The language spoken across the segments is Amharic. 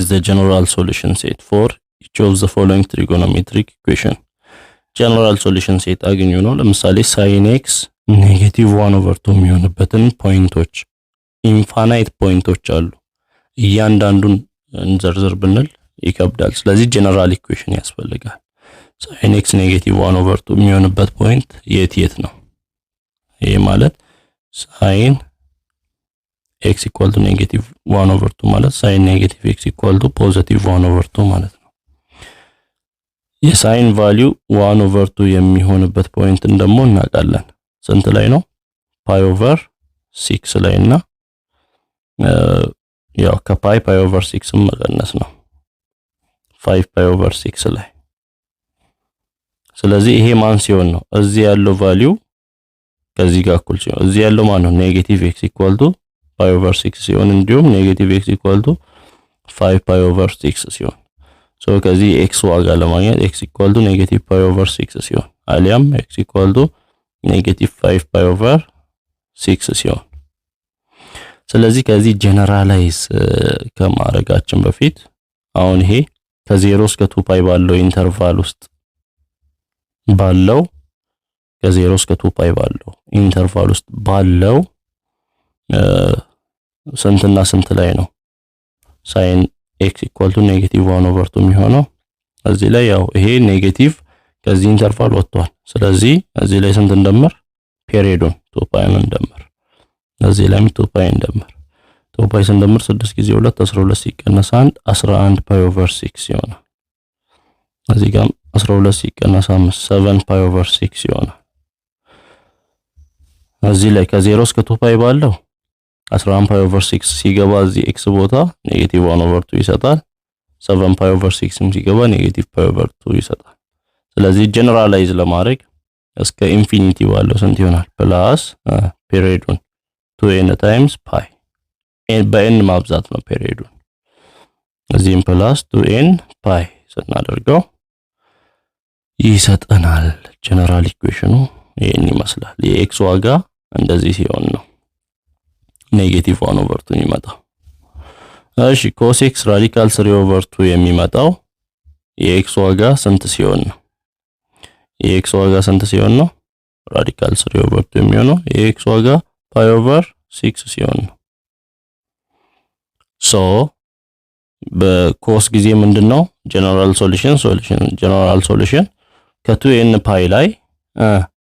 the general solution set for each of the following trigonometric equation. General solution set አገኙ ነው። ለምሳሌ sin x -1/2 የሚሆንበትን ፖይንቶች ኢንፋናይት ፖይንቶች አሉ። እያንዳንዱን እንዘርዝር ብንል ይከብዳል። ስለዚህ ጀነራል ኢኩዌሽን ያስፈልጋል። sin x -1/2 የሚሆንበት ፖይንት የት ነው? ይሄ ማለት sin x equal to -1/2 ማለት sin -x equal to +1/2 ማለት ነው። የሳይን ቫልዩ 1/2 የሚሆንበት ፖይንትን ደግሞ እናውቃለን። ስንት ላይ ነው? pi/6 ላይ እና ያው pi/6 መቀነስ ነው 5pi/6 ላይ። ስለዚህ ይሄ ማን ሲሆን ነው? እዚህ ያለው ቫልዩ ከዚህ ጋር እኩል ሲሆን እዚህ ያለው ማን ነው? -x = pi/6 ሲሆን እንዲሁም -x = 5pi/6 ሲሆን ከዚህ x ዋጋ ለማግኘት x = -pi/6 ሲሆን አሊያም x = -5pi/6 ሲሆን ስለዚህ ከዚህ ጀነራላይዝ ከማድረጋችን በፊት አሁን ይሄ ከ0 እስከ 2pi ባለው ኢንተርቫል ውስጥ ባለው ከ0 እስከ 2pi ባለው ኢንተርቫል ውስጥ ባለው ስንትና ስንት ላይ ነው sin x = -1/2 የሚሆነው? እዚህ ላይ ያው ይሄ ኔጌቲቭ ከዚህ ኢንተርቫል ወጥቷል። ስለዚህ እዚህ ላይ ስንት እንደምር? ፔሪዮዱን 2pi እንደምር። እዚህ ላይ 2pi እንደምር። 2pi እንደምር 6 ጊዜ 2 12 ሲቀነስ 1 11pi/6 ይሆናል። እዚህ ጋር 12 ሲቀነስ 5 7pi/6 ይሆናል። እዚህ ላይ ከ0 እስከ 2pi ባለው 11pi/6 ሲገባ እዚህ x ቦታ -1/2 ይሰጣል። 7pi/6 ሲገባ -pi/2 ይሰጣል። ስለዚህ ጀነራላይዝ ለማድረግ እስከ ኢንፊኒቲ ባለው ስንት ይሆናል? ፕላስ ፔሪዮዱን 2n ታይምስ pi በn ማብዛት ነው ፔሪዮዱን። እዚህም ፕላስ 2n pi ስናደርገው ይሰጠናል። ጀነራል ኢኩዌሽኑ ይሄን ይመስላል። የx ዋጋ እንደዚህ ሲሆን ነው -1/2 የሚመጣው። እሺ cos x ራዲካል 3/2 የሚመጣው የx ዋጋ ስንት ሲሆን ነው? የx ዋጋ ስንት ሲሆን ነው ራዲካል 3/2 የሚሆነው? የx ዋጋ pi/6 ሲሆን ነው። በኮስ ጊዜ ምንድነው ጀነራል ሶሉሽን ከ2n pi ላይ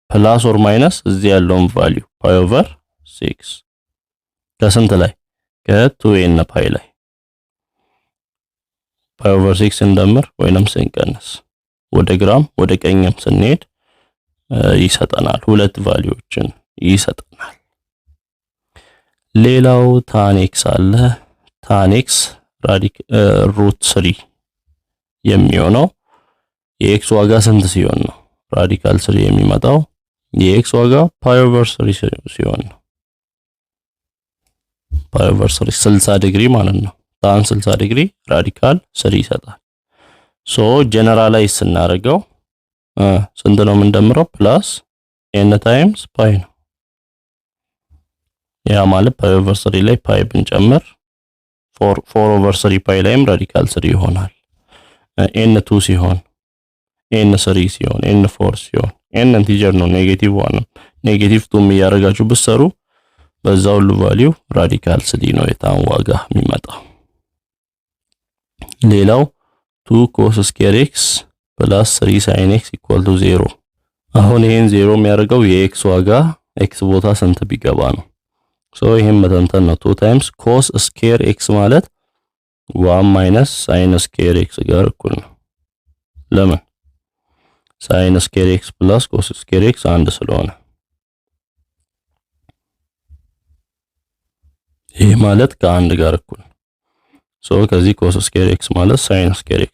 ፕላስ ኦር ማይነስ እዚህ ያለውን ቫልዩ pi/6 ከስንት ላይ? ከ2n pi ላይ pi/6 እንደምር ወይንም ስንቀንስ ወደ ግራም ወደ ቀኝም ስንሄድ ይሰጠናል። ሁለት ቫልዩዎችን ይሰጠናል። ሌላው tan x አለ። tan x √3 የሚሆነው የx ዋጋ ስንት ሲሆን ነው ራዲካል 3 የሚመጣው? የx ዋጋ pi/3 ሲሆን ነው። pi/3 60 ዲግሪ ማለት ነው። tan 60 ዲግሪ ራዲካል 3 ይሰጣል። ጀነራላይዝ ስናደርገው ስንት ነው የምንደምረው? ፕላስ n ታይምስ pi ነው። ያ ማለት pi/3 ላይ pi ብንጨምር 4/3 pi ላይም ራዲካል 3 ይሆናል። n2 ሲሆን n3 ሲሆን n4 ሲሆን n ኢንቲጀር ነው -1 -2 እያደረጋችሁ ብትሰሩ በዛው ሁሉ ቫልዩ ራዲካል 3 ነው የታን ዋጋ የሚመጣው። ሌላው 2 cos square x plus 3 sin x = 0። አሁን ይሄን 0 የሚያደርገው የx ዋጋ x ቦታ ስንት ቢገባ ነው? ይሄን መተንተን ነው። 2 times cos square x ማለት 1 minus sin square x ጋር እኩል ነው። ለምን? sin square x plus cos square x አንድ ስለሆነ ይሄ ማለት ከአንድ ጋር እኩል ነው። ከዚህ cos square x ማለት sin square x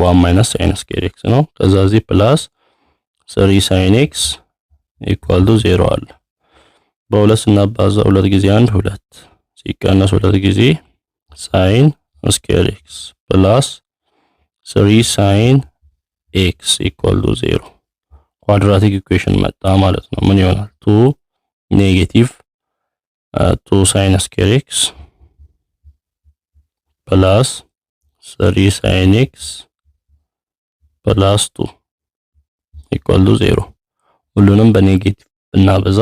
1 minus sin square x ነው። ከዛ እዚህ ፕላስ 3 sin x = 0 አለ። በሁለት ስናባዛ 2 ጊዜ 1 2 ሲቀነስ 2 ጊዜ sin square x ፕላስ 3 sin x = 0 ኳድራቲክ ኢኩዌሽን መጣ ማለት ነው። ምን ይሆናል? 2 ኔጌቲቭ 2 sin square x ፕላስ 3 sin x plus 2 equal to 0 ሁሉንም በኔጌቲቭ ብናበዛ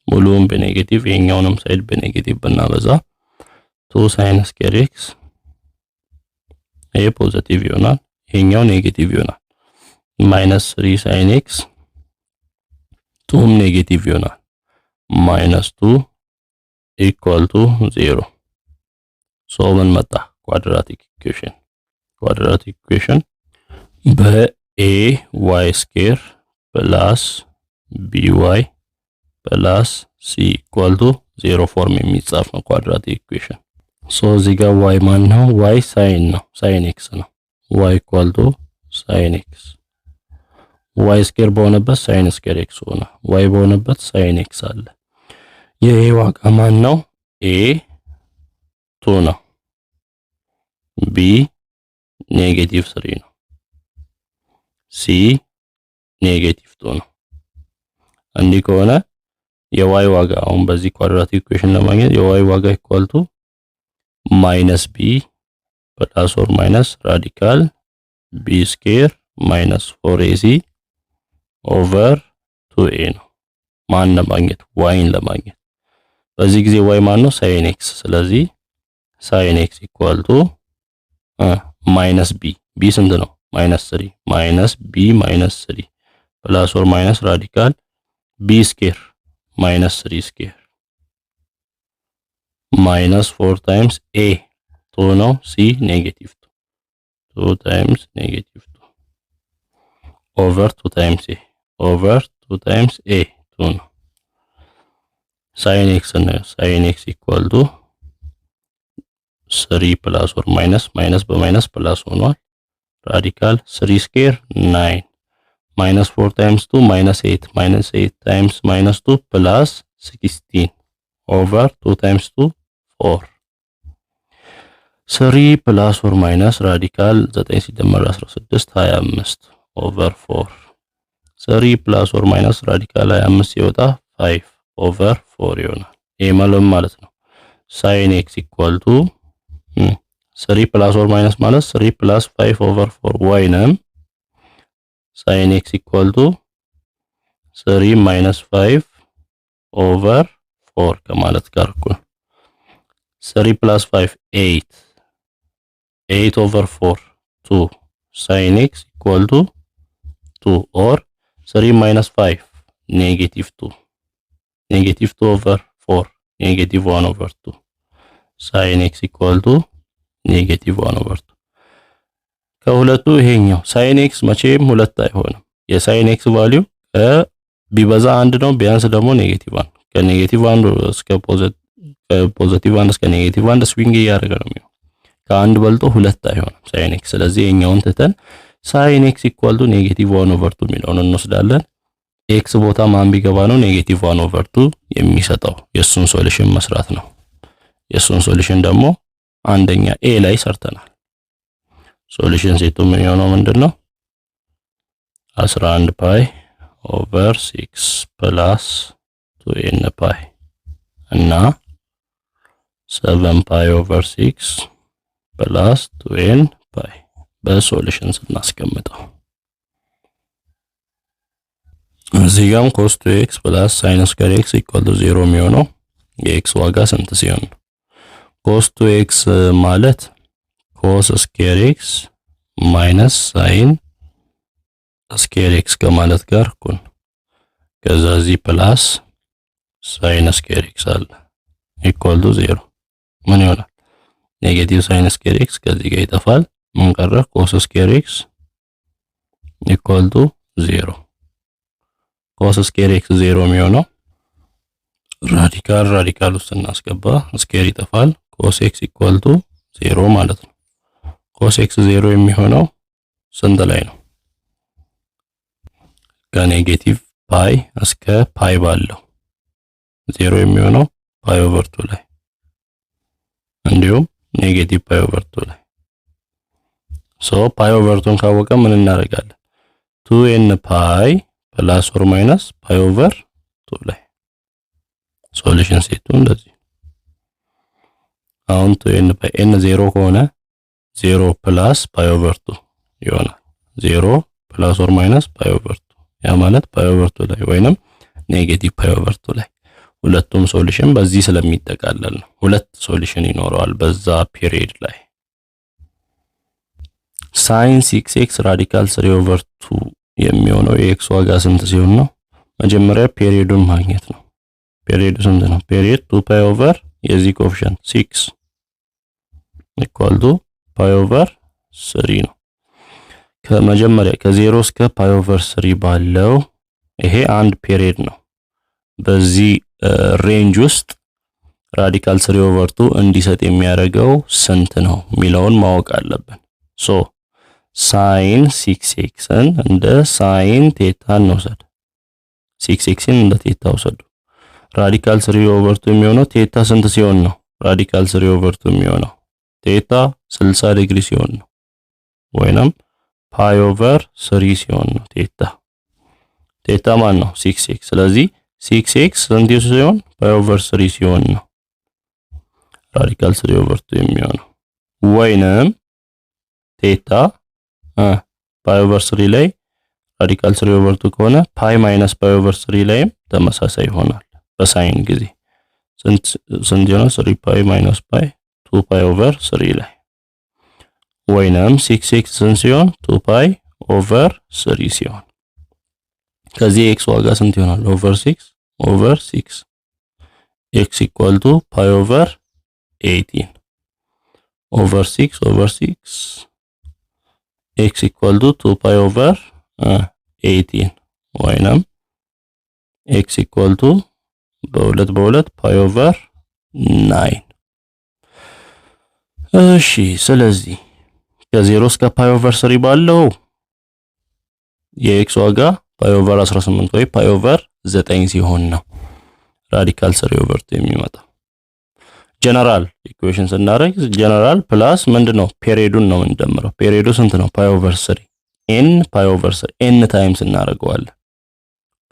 ሙሉውን በኔጌቲቭ የኛውንም ሳይድ በኔጌቲቭ ብናበዛ 2 sin square x ይሄ ፖዚቲቭ ይሆናል ይሄኛው ኔጌቲቭ ይሆናል minus 3 sin x 2 ኔጌቲቭ ይሆናል minus 2 equal to 0 so ምን መጣ quadratic equation በa y square plus by plus c equal to 0 ፎርም የሚጻፍ ነው quadratic equation so እዚህ ጋር y ማን ነው y sin ነው sin x ነው y equal to sin x y square በሆነበት sin square x ሆነ y በሆነበት sin x አለ የa ዋጋ ማን ነው a 2 ነው b ኔጌቲቭ 3 ነው c ኔጌቲቭ 2 ነው እንዲህ ከሆነ የy ዋጋ አሁን በዚህ ኳድራቲክ ኢኩዌሽን ለማግኘት የy ዋጋ ኢኳል ቱ ማይነስ b ፕላስ ኦር ማይነስ ራዲካል b ስኩዌር ማይነስ 4ac ኦቨር 2a ነው ማን ለማግኘት yን ለማግኘት በዚህ ጊዜ y ማን ነው sin x ስለዚህ sin x ኢኳል ቱ ማይነስ b ስንት ነው ማይነስ 3 ማይነስ b ማይነስ 3 ፕላስ ኦር ማይነስ ራዲካል b ስኩዌር minus 3 square minus 4 times a 2 ነው c negative 2 times negative 2 over 2 times a over 2 times a 2 ነው sin x ነው sin x equal to 3 plus or minus minus በማይነስ ፕላስ ሆኗል radical 3 square 9 minus 4 times 2 minus 8 minus 8 times minus 2 plus 16 over 2 times 2 4 3 plus or minus radical 9 ሲደመር 16 25 over 4 3 plus or minus radical 25 ሲወጣ 5 over 4 ይሆናል ይሄ ማለት ነው sin x equal to 3 plus or minus ማለት 3 plus 5 over 4 y ነው sin x equal to 3 minus 5 over 4 ከማለት ጋር እኩል 3 plus 5 8 8 over 4 2 sin x equal to 2 or 3 minus 5 negative 2 negative 2 over 4 negative 1 over 2 sin x equal to negative 1 over 2 ከሁለቱ ይሄኛው sin x መቼም ሁለት አይሆንም የsin x ቫልዩ ቢበዛ አንድ ነው ቢያንስ ደግሞ ኔጌቲቭ 1 ከኔጌቲቭ 1 እስከ ፖዚቲቭ 1 እስከ ኔጌቲቭ 1 ስዊንግ እያደረገ ነው የሚሆነው ከአንድ በልጦ ሁለት አይሆንም sin x ስለዚህ የኛውን ትተን sin x equal to negative 1 over 2 የሚለውን እንወስዳለን x ቦታ ማን ቢገባ ነው negative 1 over 2 የሚሰጠው የሱን ሶሉሽን መስራት ነው የሱን ሶሉሽን ደግሞ አንደኛ a ላይ ሰርተናል ሶሉሽን ሴቱ ምን ይሆናል ምንድነው 11 ፓይ ኦቨር 6 ፕላስ 2n ፓይ እና 7 ፓይ ኦቨር 6 ፕላስ 2n ፓይ በሶሉሽን ስናስቀምጠው እዚህ ጋርም cos 2x ፕላስ sin square x equal to 0 የሚሆነው የx ዋጋ ስንት ሲሆን cos 2x ማለት cos square x minus sin square x ከማለት ጋር እኩል ከዛ እዚህ ፕላስ sin square x አለ equal to 0 ምን ይሆናል ኔጌቲቭ sin square x ከዚህ ጋር ይጠፋል ምን ቀረ cos square x equal to 0 cos square x 0 የሚሆነው ራዲካል ውስጥ እናስገባ ስኬር ይጠፋል cos x equal to 0 ማለት ነው cos x 0 የሚሆነው ስንት ላይ ነው ከኔጌቲቭ ፓይ እስከ ፓይ ባለው 0 የሚሆነው ፓይ ኦቨር 2 ላይ እንዲሁም ኔጌቲቭ ፓይ ኦቨር 2 ላይ ሶ ፓይ ኦቨር 2 ካወቀ ምን እናደርጋለን 2n ፓይ ፕላስ ኦር ማይነስ ፓይ ኦቨር 2 ላይ ሶሉሽን ሴቱ እንደዚህ አሁን 2n ፓይ n 0 ከሆነ 0 ፕላስ ፓይ ኦቨር 2 ይሆናል። 0 ፕላስ ኦር ማይነስ ፓይ ኦቨር 2 ያ ማለት ፓይ ኦቨር 2 ላይ ወይንም ኔጌቲቭ ፓይ ኦቨር 2 ላይ ሁለቱም ሶሉሽን በዚህ ስለሚጠቃለል ነው። ሁለት ሶሉሽን ይኖረዋል በዛ ፒሪየድ ላይ። ሳይን 6x ራዲካል 3 ኦቨር 2 የሚሆነው የኤክስ ዋጋ ስንት ሲሆን ነው? መጀመሪያ ፔሪዮዱን ማግኘት ነው። ፔሪዮዱ ስንት ነው? ፔሪዮድ 2 ፓይ ኦቨር የዚህ ኮኤፊሺየንት 6 ኢኳል ቱ ፓይ ኦቨር 3 ነው። ከመጀመሪያ ከ0 እስከ ፓይ ኦቨር 3 ባለው ይሄ አንድ ፔሪዮድ ነው። በዚህ ሬንጅ ውስጥ ራዲካል 3 ኦቨር 2 እንዲሰጥ የሚያደርገው ስንት ነው የሚለውን ማወቅ አለብን። ሶ ሳይን 6xን እንደ ሳይን ቴታ እንውሰድ። 6xን እንደ ቴታ ውሰዱ። ራዲካል 3 ኦቨር 2 የሚሆነው ቴታ ስንት ሲሆን ነው? ራዲካል 3 ኦቨር 2 የሚሆነው ቴታ 60 ዲግሪ ሲሆን ነው፣ ወይንም ፓይ ኦቨር 3 ሲሆን ነው። ቴታ ማን ነው? 6x። ስለዚህ 6x ስንት ሲሆን? ፓይ ኦቨር 3 ሲሆን ነው ራዲካል 3 ኦቨር 2 የሚሆነው። ወይንም ቴታ ፓይ ኦቨር 3 ላይ ራዲካል 3 ኦቨር 2 ከሆነ ፓይ ማይነስ ፓይ ኦቨር 3 ላይም ተመሳሳይ ይሆናል። በሳይን ጊዜ ስንት ይሆናል? 3 ፓይ ማይነስ ፓይ 2 ፓይ ኦቨር 3 ላይ። ወይንም 6x ስንት ሲሆን? 2 ፓይ ኦቨር 3 ሲሆን ከዚህ ኤክስ ዋጋ ስንት ይሆናል? ኦቨር 6 ኦቨር 6 x ኢኳል ቱ ፓይ ኦቨር 18 ኦቨር 6 ኦቨር 6 x ኢኳል ቱ 2 ፓይ ኦቨር 18 ወይንም x ኢኳል ቱ በሁለት ፓይ ኦቨር 9። እሺ ስለዚህ ከ0 እስከ ፓይ ኦቨር 3 ባለው የኤክስ ዋጋ ፓይ ኦቨር 18 ወይ ፓይ ኦቨር 9 ሲሆን ነው ራዲካል 3 ኦቨር 2 የሚመጣው። ጀነራል ኢኩዌሽን ስናደርግ ጀነራል ፕላስ ምንድነው? ፔሪዮዱን ነው የምንደምረው። ፔሪዮዱ ስንት ነው? ፓይ ኦቨር 3 ኤን ፓይ ኦቨር 3 ኤን ታይምስ እናደርገዋለን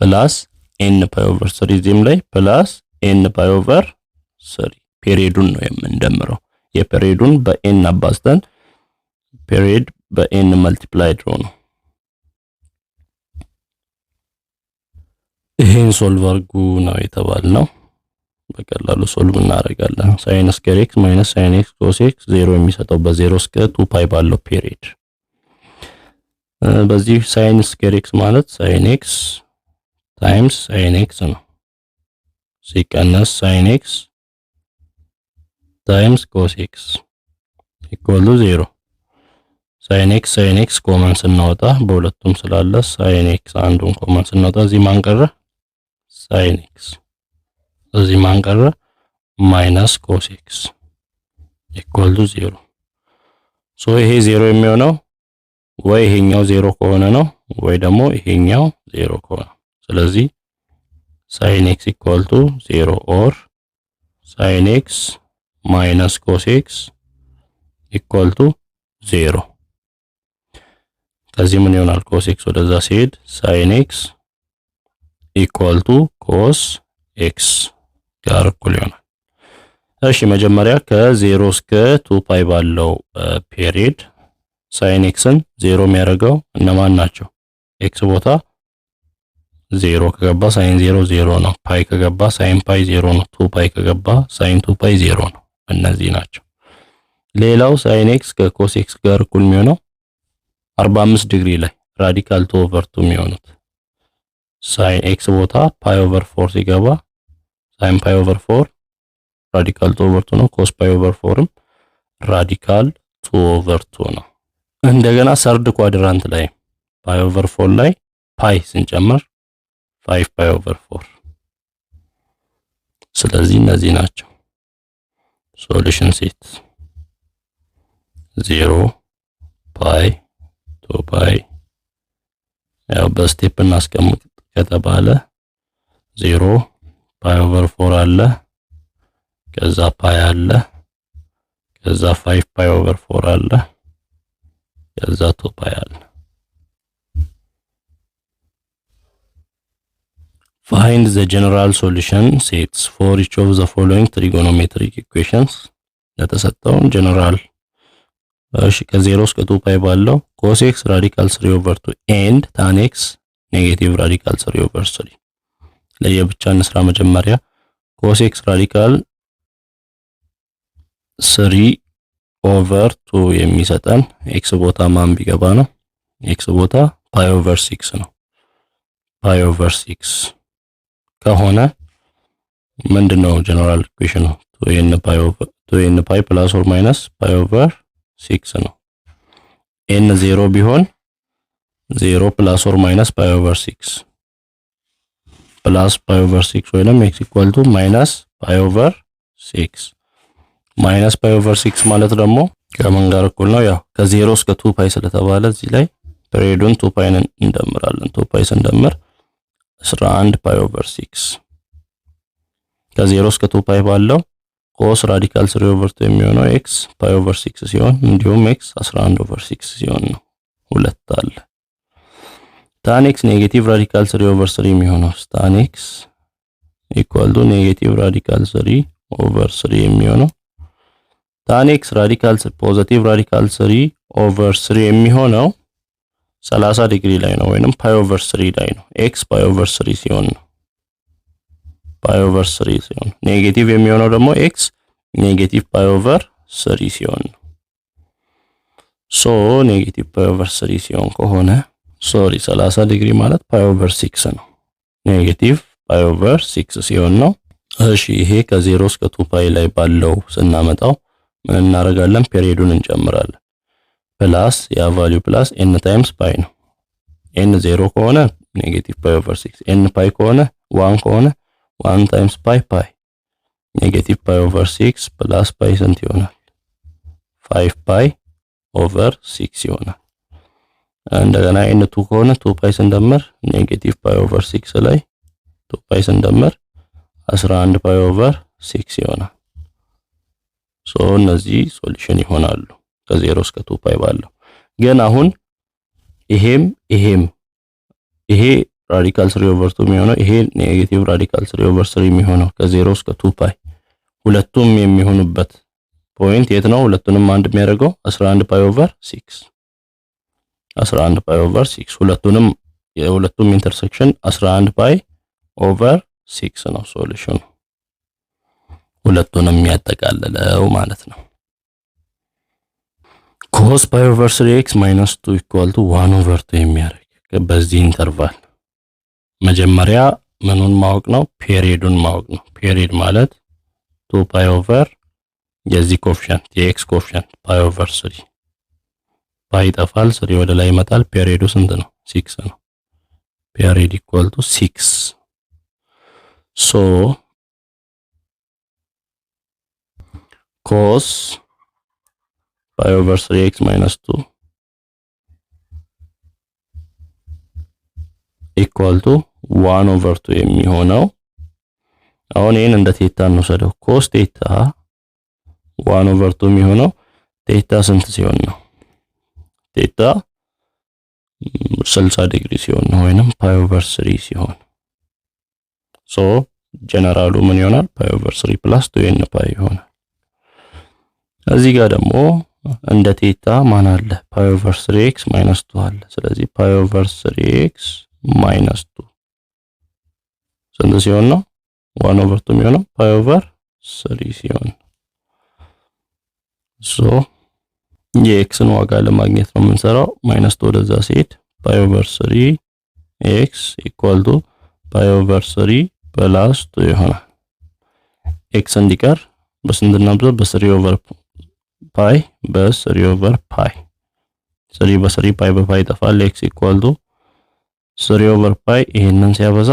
ፕላስ ኤን ፓይ ኦቨር 3 እዚህም ላይ ፕላስ ኤን ፓይ ኦቨር 3 ፔሪዮዱን ነው የምንደምረው። የፔሪዮዱን በኤን አባዝተን ፔሪዮድ በኤን መልቲፕላይድ ነው። ይሄን ሶልቭ አድርጉ ነው የተባልነው። በቀላሉ ሶልቭ እናደርጋለን። ሳይን ስኩዌር ኤክስ ማይነስ ሳይን ኤክስ ኮስ ኤክስ 0 የሚሰጠው በ0 እስከ 2 ፓይ ባለው ፔሪድ። በዚህ ሳይን ስኩዌር ኤክስ ማለት ሳይን ኤክስ ታይምስ ሳይን ኤክስ ነው ሲቀነስ ሳይን ኤክስ ታይምስ ኮስ ኤክስ ኢኳል ቱ 0። ሳይን ኤክስ ኮመን ስናወጣ በሁለቱም ስላለ ሳይን ኤክስ አንዱን ኮመን ስናወጣ እዚህ ማን ቀረ? ሳይን ኤክስ እዚህ ማን ቀረ? ማይነስ ኮስ ኤክስ ኢኳል ቱ 0። ሶ ይሄ 0 የሚሆነው ወይ ይሄኛው 0 ከሆነ ነው ወይ ደግሞ ይሄኛው 0 ከሆነ። ስለዚህ ሳይን ኤክስ ኢኳል ቱ 0 ኦር ሳይን ኤክስ ማይነስ ኮስ ኤክስ ኢኳል ቱ 0። ከዚህ ምን ይሆናል? ኮስ ኤክስ ወደዛ ሲሄድ ሳይን ኤክስ ኢኳል ቱ ኮስ ኤክስ ጋር እኩል ይሆናል። እሺ መጀመሪያ ከ0 እስከ 2 ፓይ ባለው ፔሪድ ሳይን ኤክስን 0 የሚያደርገው እነማን ናቸው? ኤክስ ቦታ 0 ከገባ ሳይን 0 0 ነው። ፓይ ከገባ ሳይን ፓይ 0 ነው። 2 ፓይ ከገባ ሳይን 2 ፓይ 0 ነው። እነዚህ ናቸው። ሌላው ሳይን ኤክስ ከኮስ ኤክስ ጋር እኩል የሚሆነው 45 ዲግሪ ላይ ራዲካል 2 ኦቨር 2 የሚሆኑት ሳይን ኤክስ ቦታ ፓይ ኦቨር 4 ሲገባ ሳይን ፓይ ኦቨር 4 ራዲካል 2 ኦቨር 2 ነው። ኮስ ፓይ ኦቨር 4ም ራዲካል 2 ኦቨር 2 ነው። እንደገና ሰርድ ኳድራንት ላይ ፓይ ኦቨር 4 ላይ ፓይ ስንጨምር 5 ፓይ ኦቨር 4። ስለዚህ እነዚህ ናቸው ሶሉሽን ሴት 0 ፓይ 2 ፓይ። ያው በስቴፕ እናስቀምጥ ከተባለ 0 ፓይ ኦቨር 4 አለ፣ ከዛ ፓይ አለ፣ ከዛ 5 ፓይ ኦቨር 4 አለ፣ ከዛ 2 ፓይ አለ። Find the general solution sets for each of the following trigonometric equations። ለተሰጠው ጀነራል እሺ ከ0 እስከ 2 ፓይ ባለው cos x ራዲካል 3 ኦቨር 2 ኤንድ tan x ኔጌቲቭ ራዲካል 3 ኦቨር 3 ለየብቻ እንስራ። መጀመሪያ cos x ራዲካል 3 ኦቨር 2 የሚሰጠን x ቦታ ማን ቢገባ ነው? x ቦታ ፓይ ኦቨር 6 ነው። ፓይ ኦቨር 6 ከሆነ ምንድነው ጀነራል ኢኩዌሽኑ? 2n ፓይ ፕላስ ኦር ማይነስ ፓይ ኦቨር 6 ነው። n 0 ቢሆን 0 ፕላስ ኦር ማይነስ ፓይ ኦቨር 6 ፕላስ ፓይ ኦቨር 6 ወይንም x ኢኳል ቱ ማይነስ ፓይ ኦቨር 6 ማይነስ ፓይ ኦቨር 6 ማለት ደግሞ ከምን ጋር እኩል ነው? ያው ከ0 እስከ 2 ፓይ ስለተባለ እዚህ ላይ ፔሪዮዱን 2 ፓይን እንደምራለን። 2 ፓይ ስንደምር 11 ፓይ ኦቨር 6 ከ0 እስከ 2 ፓይ ባለው cos ራዲካል 3 ኦቨር 2 የሚሆነው x ፓይ ኦቨር 6 ሲሆን እንዲሁም x 11 ኦቨር 6 ሲሆን ነው። ሁለት አለ። tan x ኔጌቲቭ ራዲካል 3 ኦቨር 3 የሚሆነው tan x ኢኳል ቱ ኔጌቲቭ ራዲካል 3 ኦቨር 3 የሚሆነው tan x ራዲካል ፖዚቲቭ ራዲካል 3 ኦቨር 3 የሚሆነው 30 ዲግሪ ላይ ነው ወይንም ፓይ ኦቨር 3 ላይ ነው። x ፓይ ኦቨር 3 ሲሆን ነው። ፓይ ኦቨር 3 ሲሆን ኔጌቲቭ የሚሆነው ደግሞ x ኔጌቲቭ ፓይ ኦቨር 3 ሲሆን ነው። ሶ ኔጌቲቭ ፓይ ኦቨር 3 ሲሆን ከሆነ 30 ዲግሪ ማለት ፓይ ኦቨር 6 ነው። ኔጌቲቭ ፓይ ኦቨር 6 ሲሆን ነው። እሺ ይሄ ከ0 እስከ 2 ፓይ ላይ ባለው ስናመጣው ምን እናደርጋለን? ፔሪዮዱን እንጨምራለን። ፕላስ ያ ቫልዩ ፕላስ n ታይምስ ፓይ ነው። n 0 ከሆነ ኔጌቲቭ ፓይ ኦቨር 6 n ፓይ ከሆነ 1 ከሆነ 1 ታይምስ ፓይ ፓይ ኔጌቲቭ ፓይ ኦቨር 6 ፕላስ ፓይ ስንት ይሆናል? 5 ፓይ ኦቨር 6 ይሆናል። እንደገና n 2 ከሆነ 2 ፓይ ስንደምር ኔጌቲቭ ፓይ ኦቨር 6 ላይ 2 ፓይ ስንደምር 11 ፓይ ኦቨር 6 ይሆናል። ሶ እነዚህ ሶሉሽን ይሆናሉ ከ0 እስከ 2 ፓይ ባለው። ግን አሁን ይሄ ራዲካል 3 ኦቨር 2 የሚሆነው ይሄ ኔጌቲቭ ራዲካል 3 ኦቨር 3 የሚሆነው ከ0 እስከ 2 ፓይ ሁለቱም የሚሆኑበት ፖይንት የት ነው? ሁለቱንም አንድ የሚያደርገው 11 ፓይ ኦቨር 6 11 ፓይ ኦቨር 6 የሁለቱም ኢንተርሴክሽን 11 ፓይ ኦቨር 6 ነው ሶሉሽኑ። ሁለቱንም የሚያጠቃልለው ማለት ነው። cos ፓይ ኦቨር 3x ማይነስ 2 ኢኳል ቱ 1 ኦቨር 2 የሚያደርግ በዚህ ኢንተርቫል መጀመሪያ ምኑን ማወቅ ነው? ፔሪዮዱን ማወቅ ነው። ፔሪዮድ ማለት 2 ፓይ ኦቨር የዚህ ኮኤፊሺየንት የx ኮኤፊሺየንት ፓይ ኦቨር 3 ፓይ ይጠፋል፣ 3 ወደ ላይ ይመጣል። ፔሪዮዱ ስንት ነው? 6 ነው። ፔሪዮድ ኢኳል ቱ 6 ሶ cos ፓይ ኦቨር 3x ማይነስ 2 ኢኳል ቱ 1 ኦቨር 2 የሚሆነው አሁን ይሄን እንደ ቴታ እንወስደው። cos ቴታ 1 ኦቨር 2 የሚሆነው ቴታ ስንት ሲሆን ነው? ቴታ 60 ዲግሪ ሲሆን ነው ወይንም ፓይ ኦቨር 3 ሲሆን። ሶ ጀነራሉ ምን ይሆናል? ፓይ ኦቨር 3 ፕላስ 2n ፓይ ይሆናል። እዚህ ጋር ደግሞ እንደ ቴታ ማን አለ? ፓይ ኦቨር 3x ማይነስ 2 አለ። ስለዚህ ፓይ ኦቨር 3x ማይነስ 2 ስንት ሲሆን ነው? 1 ኦቨር 2 የሚሆነው ፓይ ኦቨር 3 ሲሆን። ሶ የኤክስን ዋጋ ለማግኘት ነው የምንሰራው። ማይነስ 2 ወደዛ ሲሄድ ፓይ ኦቨር 3x ኢኳል ቱ ፓይ ኦቨር 3 ፕላስ 2 ይሆናል። ኤክስ እንዲቀር በስንት እናብዛው? በ3 ኦቨር ፓይ በ3 ኦቨር ፓይ 3 በ3 ፓይ በፓይ ይጠፋል። ኤክስ ኢኳል ቱ 3 ኦቨር ፓይ ይሄንን ሲያበዛ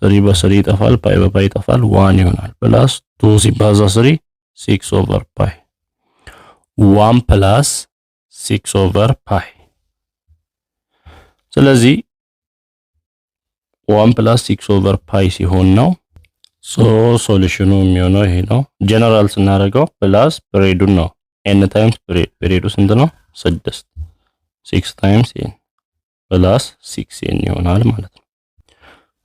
3 በ3 ይጠፋል፣ ፓይ በፓይ ይጠፋል፣ 1 ይሆናል። ፕላስ 2 ሲባዛ 3 6 ኦቨር ፓይ 1 ፕላስ 6 ኦቨር ፓይ። ስለዚህ 1 ፕላስ 6 ኦቨር ፓይ ሲሆን ነው። ሶ ሶሉሽኑ የሚሆነው ይሄ ነው። ጀነራል ስናደርገው ፕላስ ፔሪዮዱን ነው። n ታይምስ ፔሪዮዱ ስንት ነው? 6 ታይምስ n ፕላስ 6n ይሆናል ማለት ነው።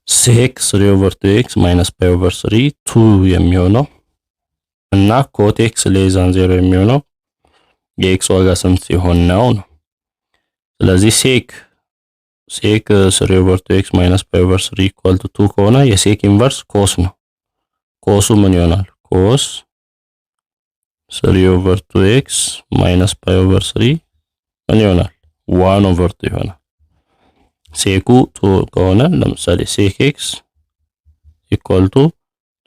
sec 3 ኦቨር 2x ማይነስ ፓይ ኦቨር 3 2 የሚሆነው እና cot x ሌስ ዛን 0 የሚሆነው የኤክስ ዋጋ ስንት ሲሆን ነው? ስለዚህ ሴክ 3/2x - pi/3 = 2 ከሆነ የሴክ ኢንቨርስ ኮስ ነው። ኮሱ ምን ይሆናል? ኮስ 3/2x - pi/3 ምን ይሆናል? 1/2 ይሆናል። ሴኩ 2 ከሆነ ለምሳሌ ሴክ x =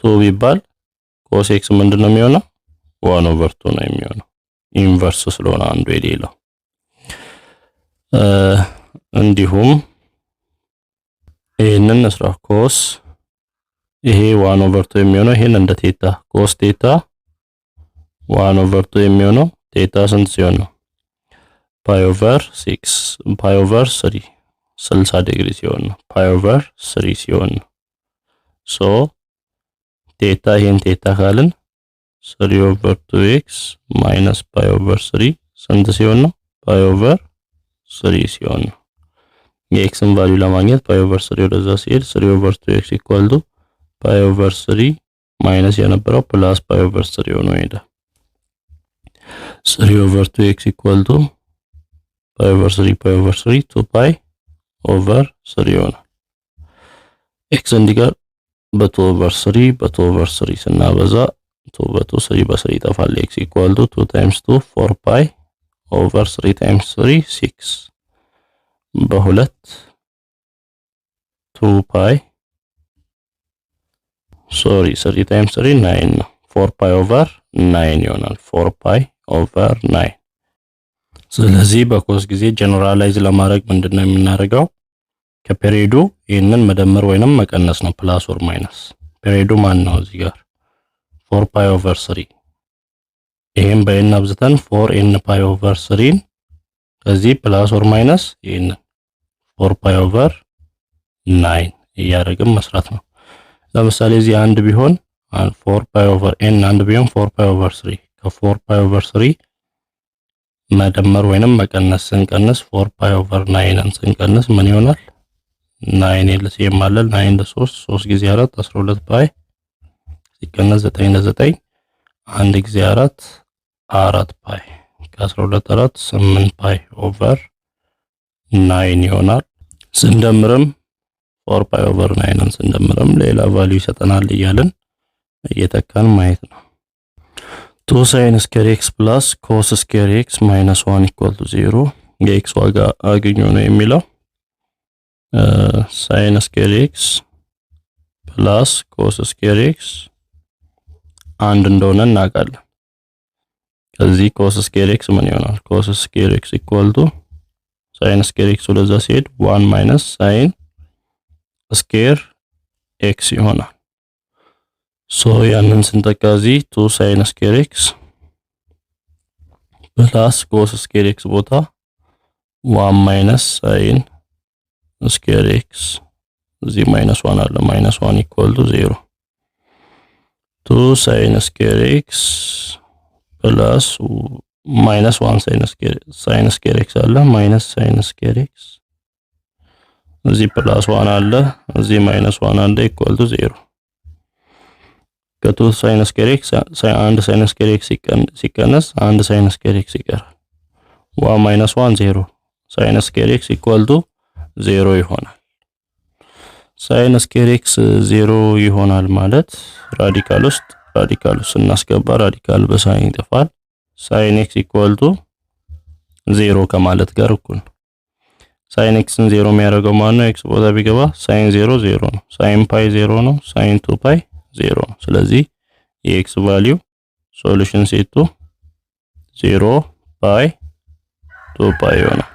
2 ቢባል ኮስ x ምንድነው የሚሆነው? 1/2 ነው የሚሆነው። ኢንቨርስ ስለሆነ አንዱ የሌላው። እንዲሁም ይሄንን ስራ ኮስ ይሄ 1/2 የሚሆነው ይሄን እንደ ቴታ ኮስ ቴታ 1/2 የሚሆነው ቴታ ስንት ሲሆን ነው? pi/3 60 ዲግሪ ሲሆን ነው። pi/3 ሲሆን ነው። ሶ ቴታ ይሄን ቴታ ካልን 3/2x - pi/3 ስንት ሲሆን ነው? pi/3 ሲሆን ነው። የኤክስን ቫልዩ ለማግኘት pi/3 ወደዛ ሲሄድ 3/2x = pi/3 ማይነስ የነበረው ፕላስ pi/3 ሆኖ ይሄዳል። 3/2x = pi/3 2pi/3 ይሆናል። ኤክስ እንዲቀር በ2/3 ስናበዛ 2 3 ይጠፋል። x = 2 × 2 4pi/3 × 3 6 በ2 2pi 3 × 3 9 ነው። 4pi/9 ይሆናል። 4pi/9 ስለዚህ በኮስ ጊዜ ጀነራላይዝ ለማድረግ ምንድነው የምናደርገው? ከፔሪዮዱ ይሄንን መደመር ወይንም መቀነስ ነው። ፕላስ ኦር ማይነስ ፔሪዮዱ ማን ነው? እዚህ ጋር 4pi/3 ይሄን በኤን አብዝተን 4n/3 ከዚህ ፕላስ ኦር ማይነስ ይሄንን 4pi/9 እያደረግን መስራት ነው። ለምሳሌ እዚህ አንድ ቢሆን 4pi/n አንድ ቢሆን 4pi/3 ከ4pi/3 መደመር ወይንም መቀነስ ስንቀንስ 4pi/9ን ስንቀንስ ምን ይሆናል? 9 LCM አለ 9 ለ3 3 ጊዜ 4 12 ፓይ ሲቀነስ 9 ለ9 1 ጊዜ 4 4 ፓይ ከ12 4 8 ፓይ ኦቨር 9 ይሆናል። ስንደምርም 4 ፓይ ኦቨር 9ን ስንደምርም ሌላ ቫልዩ ይሰጠናል እያልን እየተካን ማየት ነው። 2 sin square x plus cos square x minus 1 equal to 0 የኤክስ ዋጋ አገኙ ነው የሚለው sin square x plus cos square x አንድ እንደሆነ እናውቃለን። ከዚህ cos square x ምን ይሆናል? cos square x equal to sin square x ወደዛ ሲሄድ 1 minus sin square x ይሆናል። ሶ ያንን ስንተካዚ 2 sin square x plus cos square x ቦታ 1 minus sin square x እዚህ -1 አለ -1 equal to 0 2 sin square x plus -1 sin square x አለ minus sin square x እዚህ +1 አለ እዚህ -1 አለ equal to 0 ከ2 sin square x አንድ sin square x ሲቀነስ አንድ sin square x ይቀራል 1 -1 0 sin square x equal to 0 ይሆናል። sin square x 0 ይሆናል ማለት ራዲካል ውስጥ ራዲካል ስናስገባ ራዲካል በሳይን ይጠፋል። sin x equal to 0 ከማለት ጋር እኩል ነው። sin x 0 የሚያደርገው ማን ነው? x ቦታ ቢገባ sin 0 0 ነው። sin pi 0 ነው። sin 2 pi 0 ነው። ስለዚህ የx ቫልዩ ሶሉሽን ሴቱ 0 pi 2 pi ይሆናል።